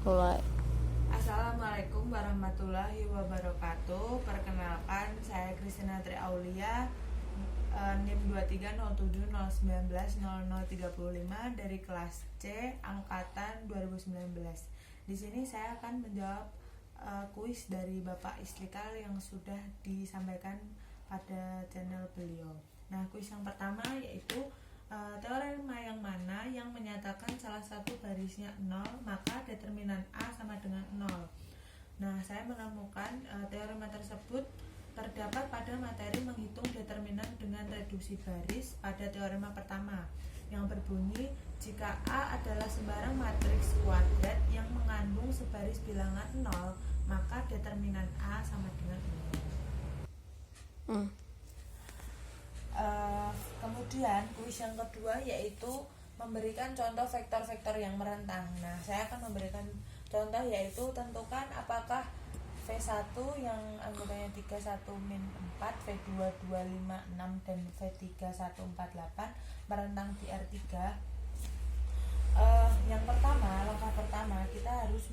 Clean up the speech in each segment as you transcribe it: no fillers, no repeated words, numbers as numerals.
Mulai. Assalamualaikum warahmatullahi wabarakatuh. Perkenalkan, saya Kristina Tri Aulia, NIM 230701900035 dari kelas C angkatan 2019. Di sini saya akan menjawab kuis dari Bapak Islikal yang sudah disampaikan pada channel beliau. Nah, kuis yang pertama yaitu teorema yang mana yang menyatakan salah satu barisnya 0, maka determinan A sama dengan 0. Nah, saya menemukan teorema tersebut terdapat pada materi menghitung determinan dengan reduksi baris pada teorema pertama yang berbunyi jika A adalah sembarang matriks kuadrat yang mengandung sebaris bilangan 0, maka determinan A sama dengan 0. Kemudian kuis yang kedua yaitu memberikan contoh vektor-vektor yang merentang. Nah, saya akan memberikan contoh yaitu tentukan apakah V1 yang anggotanya 31 min 4, V2 256 dan V3 148 merentang di R3. Yang pertama, langkah pertama kita harus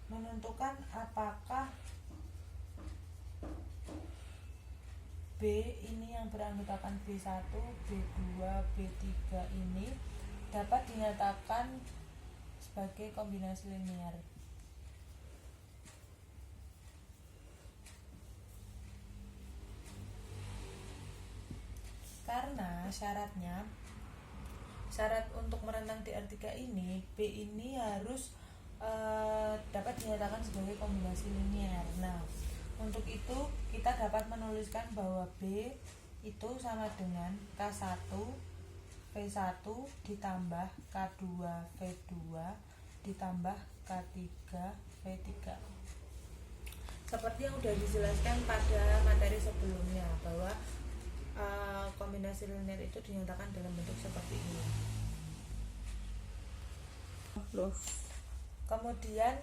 menentukan apakah B ini yang beranggotakan B1, B2, B3 ini dapat dinyatakan sebagai kombinasi linear. Karena syarat untuk merentang di R3 ini, B ini harus dapat dinyatakan sebagai kombinasi linear. Nah, untuk itu kita dapat menuliskan bahwa B itu sama dengan K1 V1 ditambah K2 V2 ditambah K3 V3. Seperti yang sudah dijelaskan pada materi sebelumnya bahwa kombinasi linear itu dinyatakan dalam bentuk seperti ini. Kemudian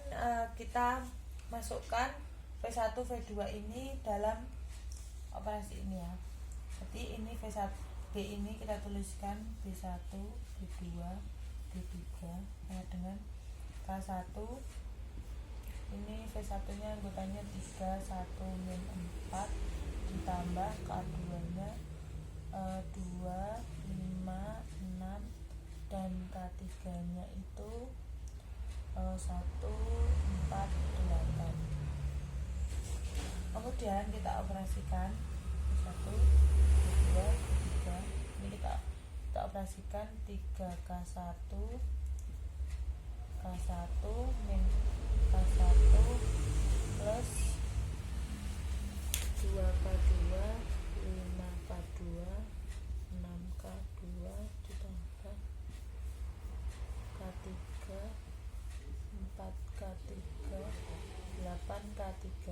kita masukkan V1, V2 ini dalam operasi ini ya. Jadi ini V1, B ini kita tuliskan B1, B2, B3 dengan K1. Ini V1 nya anggotanya 31 min 4 ditambah K2 nya 2, 5, 6 dan K3 nya itu 1, 4, 8. Kemudian kita operasikan 1, 2, 3. Ini kita operasikan 3K1 K1 min K1 plus 2K2 5K2 6K2 ditambah K3 4K3 8K3.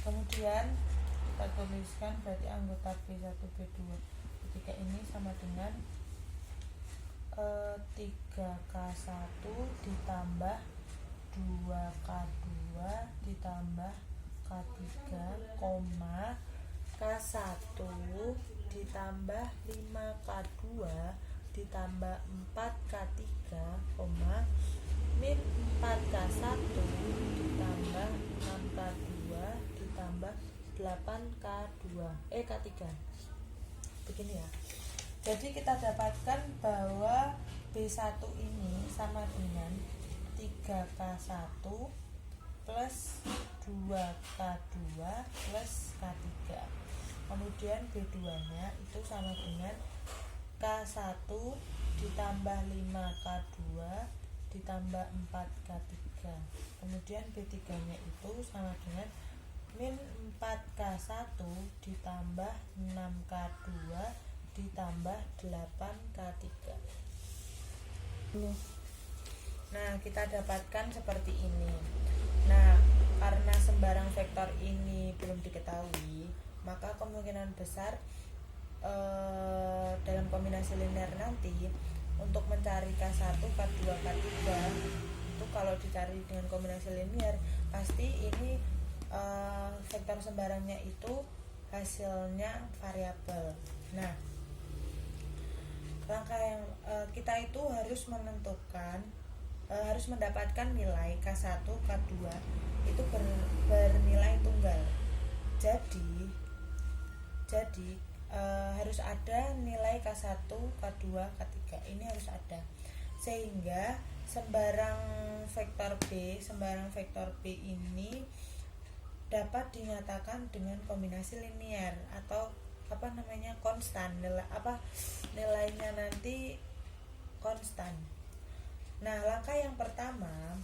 Kemudian kita tuliskan berarti anggota B1, B2, B3 ini sama dengan 3K1 ditambah 2K2 ditambah K3, K1 ditambah 5K2 ditambah 4K3, min 4K1 ditambah 6K2 ditambah 8K2 K3. Begini ya. Jadi kita dapatkan bahwa B1 ini sama dengan 3K1 plus 2K2 plus K3. Kemudian B2 nya itu sama dengan K1 ditambah 5K2 ditambah 4K3. Kemudian B3 nya itu sama dengan min 4K1 ditambah 6K2 ditambah 8K3. Nah, kita dapatkan seperti ini. Nah, karena sembarang vektor ini belum diketahui, maka kemungkinan besar dalam kombinasi linear nanti untuk mencari K1, K2, K3 itu kalau dicari dengan kombinasi linear pasti ini vektor sembarangnya itu hasilnya variabel. Nah, langkah yang kita itu harus menentukan harus mendapatkan nilai K1, K2 itu bernilai tunggal. Jadi harus ada nilai K1, K2, K3. Ini harus ada. Sehingga sembarang vektor B ini dapat dinyatakan dengan kombinasi linear atau konstan. Nilainya nanti konstan. Nah, langkah yang pertama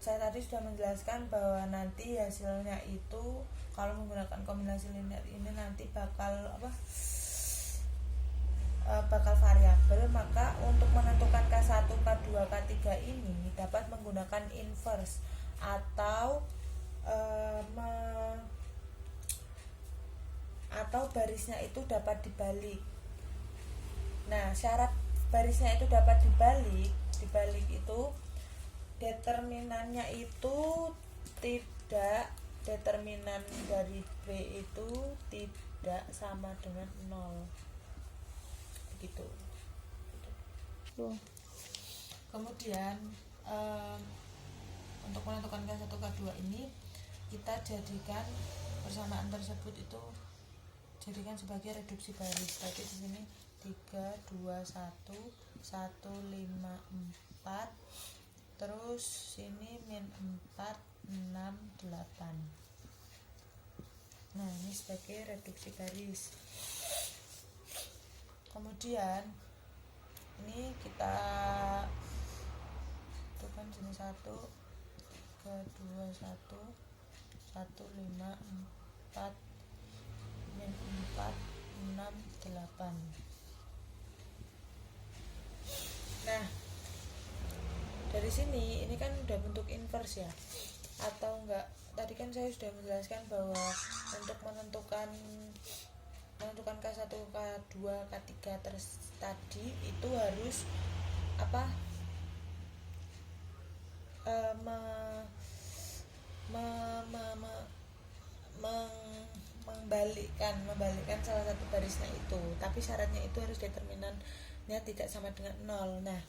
saya tadi sudah menjelaskan bahwa nanti hasilnya itu kalau menggunakan kombinasi linear ini nanti bakal variabel. Maka untuk menentukan K1, K2, K3 ini dapat menggunakan inverse atau barisnya itu dapat dibalik. Nah, syarat barisnya itu dapat dibalik itu determinannya itu determinan dari B itu tidak sama dengan 0. Begitu. Kemudian untuk menentukan K1, K2 ini kita jadikan persamaan tersebut itu jadikan sebagai reduksi baris. Tadi di sini 3, 2, 1, 1, 5, 4, terus sini min 4, 6, 8. Nah, ini sebagai reduksi baris. Kemudian ini kita tentukan sini 1, 3, 2, 1, 1, 5, 4, min 4, 6, 8. Nah, dari sini ini kan udah bentuk inverse ya, atau enggak? Tadi kan saya sudah menjelaskan bahwa untuk menentukan K1, K2, K3 tadi itu harus membalikkan salah satu barisnya itu, tapi syaratnya itu harus determinannya tidak sama dengan 0. Nah,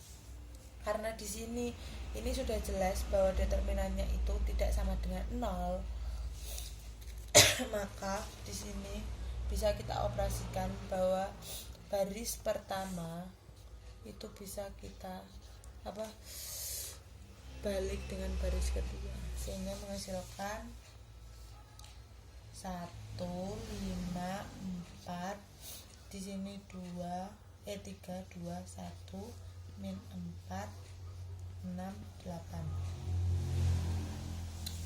karena di sini ini sudah jelas bahwa determinannya itu tidak sama dengan 0, maka di sini bisa kita operasikan bahwa baris pertama itu bisa kita balik dengan baris kedua, sehingga menghasilkan 1, 5, 4, di sini 3, 2, 1, min 4, 6, 8.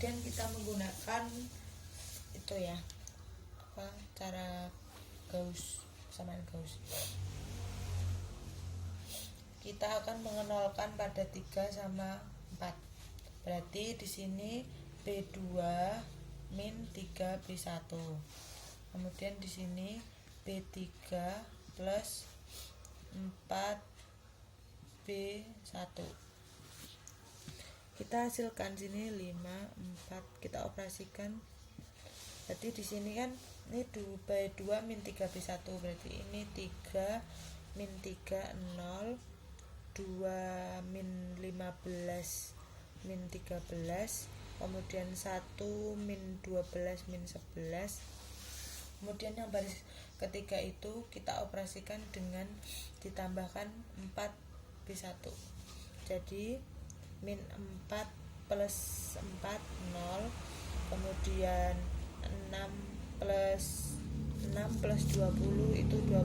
Dan kita menggunakan itu ya, cara samaan Gauss. Kita akan mengenalkan pada 3 sama 4. Berarti di sini B2 min 3 B1. Kemudian di sini B3 plus 4 B1. Kita hasilkan sini 5, 4, kita operasikan. Berarti di sini kan ini B2 min 3 B1, berarti ini 3 min 3 0, 2 min 15 min 13, kemudian 1 min 12 min 11. Kemudian yang baris ketiga itu kita operasikan dengan ditambahkan 4 B1. Jadi min 4 plus 4 0, kemudian 6 plus 20 itu 26,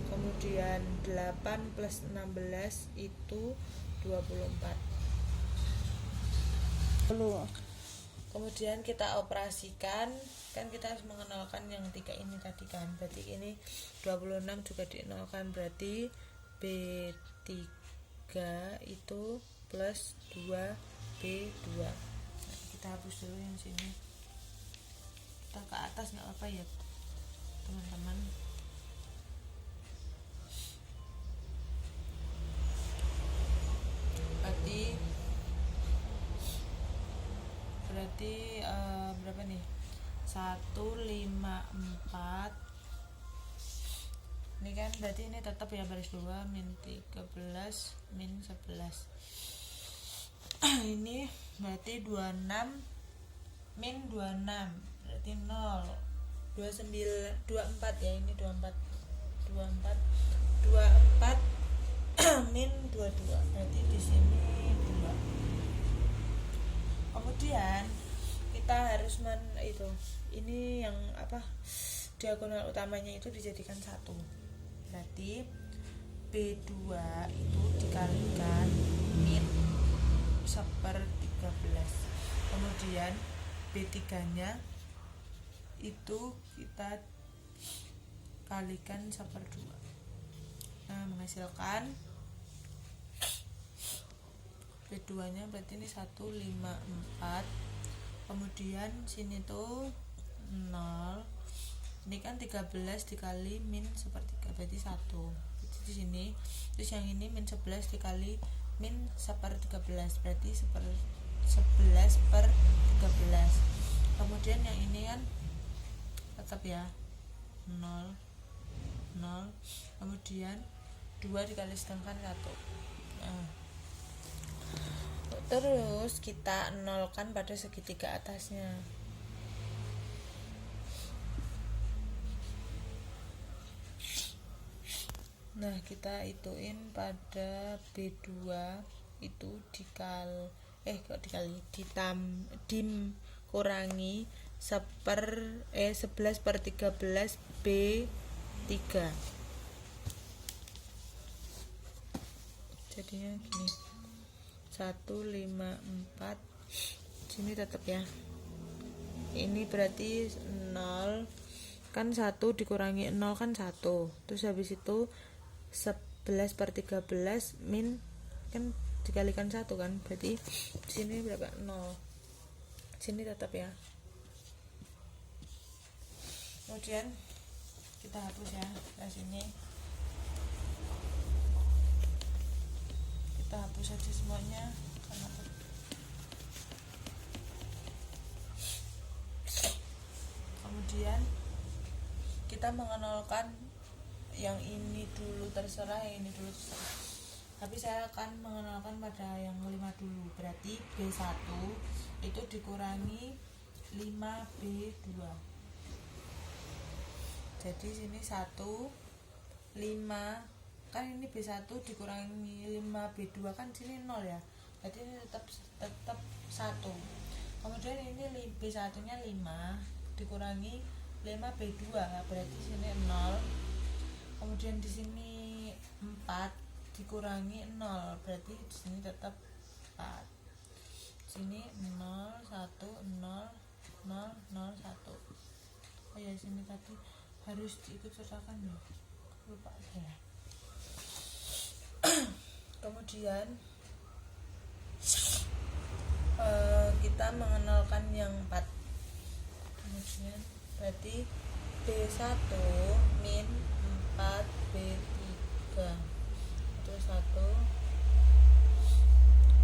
kemudian 8 plus 16 itu 24. Kemudian kita operasikan, kan kita harus mengenalkan yang 3 ini tadi kan, berarti ini 26 juga dienolkan, berarti B3 itu plus 2 B2. Nah, kita hapus dulu yang sini, kita ke atas nggak apa ya teman-teman. Berarti berapa nih? 154 kan berarti ini tetap ya baris 2 min 13 min 11. Ini berarti 26 min 26 berarti 0. 24 ya, ini 24 min 22 berarti di sini 2. Kemudian kita harus ini yang diagonal utamanya itu dijadikan 1. Berarti B2 itu dikalikan min 1/13. Kemudian B3 nya itu kita kalikan 1/2. Nah, menghasilkan B2 nya berarti ini 154. Kemudian sini tuh 0. Ini kan 13 dikali min 1/3 berarti 1. Jadi di sini terus yang ini min 11 dikali min 1/13 berarti 11/13. Kemudian yang ini kan tetap ya 0. Kemudian 2 dikali sedangkan 1. Nah, terus kita nolkan pada segitiga atasnya. Nah, kita ituin pada B2 itu kurangi 11/13 B3. Jadinya gini. 154 sini tetap ya. Ini berarti 0 kan 1 dikurangi 0 kan 1. Terus habis itu 11/13 min kan dikalikan 1 kan, berarti sini berapa? 0. Sini tetap ya. Kemudian kita hapus ya dari sini. Kita hapus aja semuanya karena kemudian kita mengenalkan yang ini dulu terserah, yang ini dulu terserah. Tapi saya akan mengenalkan pada yang 5 dulu. Berarti B1 itu dikurangi 5B2. Jadi sini 1 5 kan ini B1 dikurangi 5B2 kan sini 0 ya. Jadi ini tetap 1. Kemudian ini B1 nya 5 dikurangi 5B2 berarti sini 0. Kemudian di sini 4 dikurangi 0 berarti di sini tetap 4. Sini 0 1 0 0 0 1. Oh ya, sini tadi harus diikut sertakan ya. Lupa saya. Kemudian kita mengenalkan yang 4. Kemudian berarti B1 min 4B3 itu 1.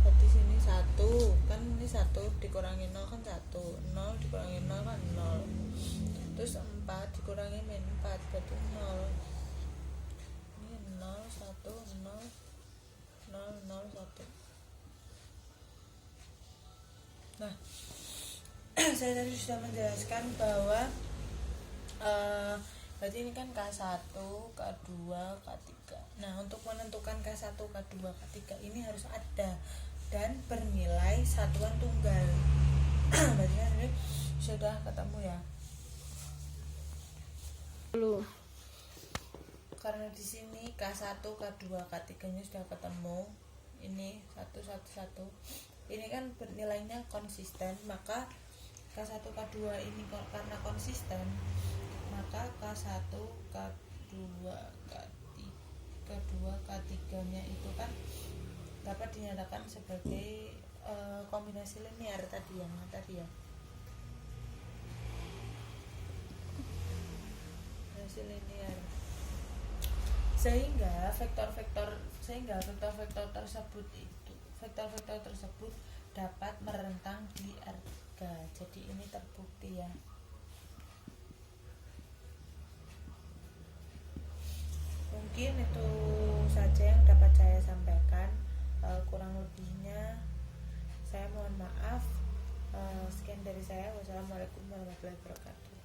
Berarti sini 1 kan, ini 1 dikurangi 0 kan 1, 0 dikurangi 0 kan 0. Terus 4 dikurangi min 4 berarti 0. Ini 0 1 0 0 0 1. Nah, saya tadi sudah menjelaskan bahwa berarti ini kan K1, K2, K3. Nah, untuk menentukan K1, K2, K3 ini harus ada dan bernilai satuan tunggal. Berarti kan ini sudah ketemu ya. Dulu. Karena di sini K1, K2, K3-nya sudah ketemu. Ini 1 1 1. Ini kan nilainya konsisten, maka K1, K2 ini karena konsisten, maka K1, K2, K3-nya itu kan dapat dinyatakan sebagai kombinasi linear tadi ya. Kombinasi linear. Sehingga vektor-vektor tersebut dapat merentang di R3. Jadi ini terbukti ya. mungkin itu saja yang dapat saya sampaikan. Kurang lebihnya saya mohon maaf. Sekian dari saya. Wassalamualaikum warahmatullahi wabarakatuh.